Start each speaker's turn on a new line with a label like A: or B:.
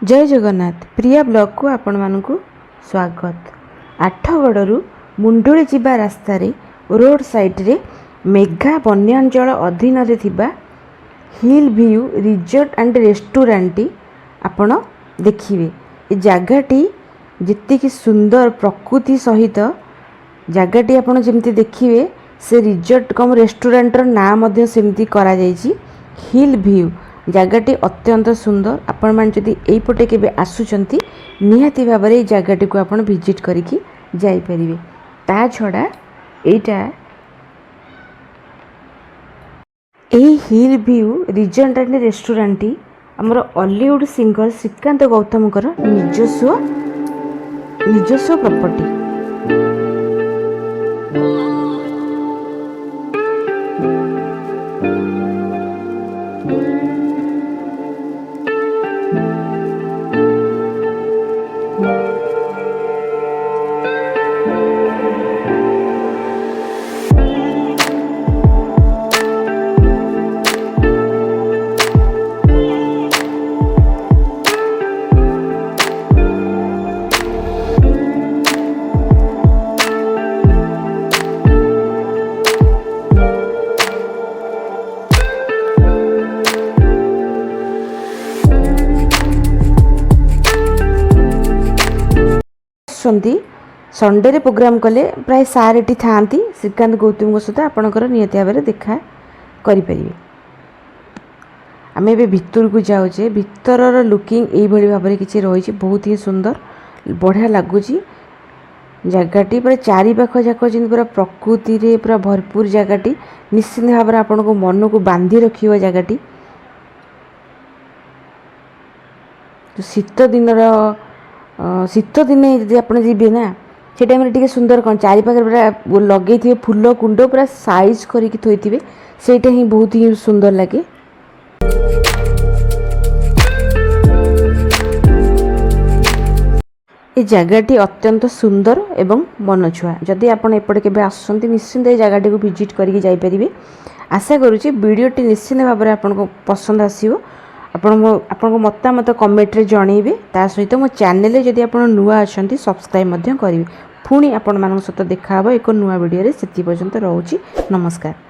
A: जय जगन्नाथ प्रिया ब्लॉग को आपण मानकु स्वागत। आठगड़ू मुंडुली जीवा रास्तार रोड साइड रे मेघा वन्यांचल अधीन हिल व्यू रिजॉर्ट एंड रेस्टोरेंट आपण देखिए। ये जगहटी जी सुंदर प्रकृति सहित जगहटी आपण जमती देखिए से रिजॉर्ट कम रेस्टोरेंटर नाम सेमती करा जायछि हिल व्यू। जगहटी अत्यंत सुंदर। आपण मान जदि एइपटे केबे आसुचंती निहाती भाबरे ए जगहटी को आपण विजिट करिकि जाई परिबे। ता छडा एइटा एई hill view resort and restaurant हमर हॉलीवुड सिंगर श्रीकांत गौतमकर निजस्व प्रॉपर्टी। संडे रे प्रोग्राम कले प्राय सार एटी थांती श्रीकांत गौतम सहित आपणकर नियति भाव देखा करें। आम ए भितर को जाऊे भितर लुकिंग यही भाव में किसी रही बहुत ही सुंदर बढ़िया लगुच जगहटी पूरा चारिपाख जाक जी पूरा प्रकृति रे पूरा भरपूर जगहटी निश्चित भाव में आपण को मन को बांधि रखियो जगहटी। तो शीत दिने जब आप जी ना से टाइम टे सुंदर कौन चारिपाख पूरा लगे थे फूल कुंड पूरा साइज करके थोड़े सेटा ही बहुत ही सुंदर लगे। ये जगहटी अत्यंत सुंदर एवं मनछुआ। जदि आप एपटे केबे आसुचंती निश्चिंत ये जगहटी को विजिट करके जाई परिबे। आशा करूची वीडियोटी निश्चिंत भाव में आपको पसंद आसीबो। आपको मतामत कमेंट रे जणेबे। ता सहित मो चैनल जदि आप नुआ अछंती सब्सक्राइब मध्य करिवे। पुणी आपण मानक सहित देखा हबो एक नुआ वीडियो रे। सेति पर्यंत रहउची नमस्कार।